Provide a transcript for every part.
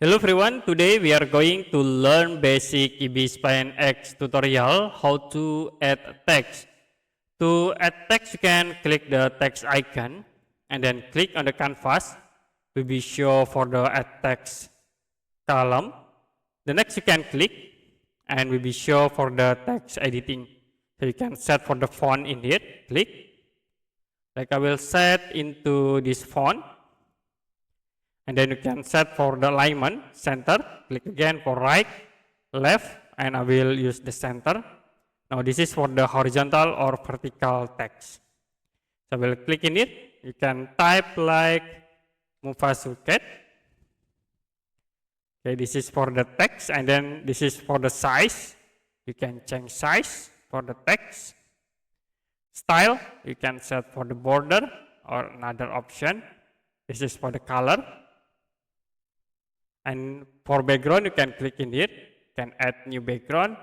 Hello everyone, today we are going to learn basic Ibis X tutorial how to add text. To add text, you can click the text icon and then click on the canvas. Will be show for the add text column. The next you can click and will be show for the text editing. So you can set for the font in here, click. Like I will set into this font. And then you can set for the alignment, center, click again for right, left, and I will use the center. Now this is for the horizontal or vertical text. So I will click in it, you can type like Mufasuket. Okay, this is for the text, and then this is for the size. You can change size for the text. Style, you can set for the border or another option. This is for the color. And for background, you can click in here, you can add new background,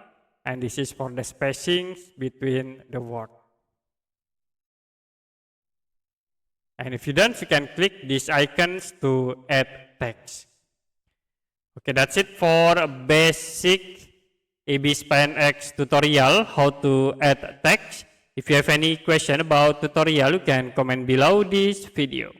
and this is for the spacings between the word. And if you don't, you can click these icons to add text. Okay, that's it for a basic Ibis X tutorial, how to add text. If you have any question about tutorial, you can comment below this video.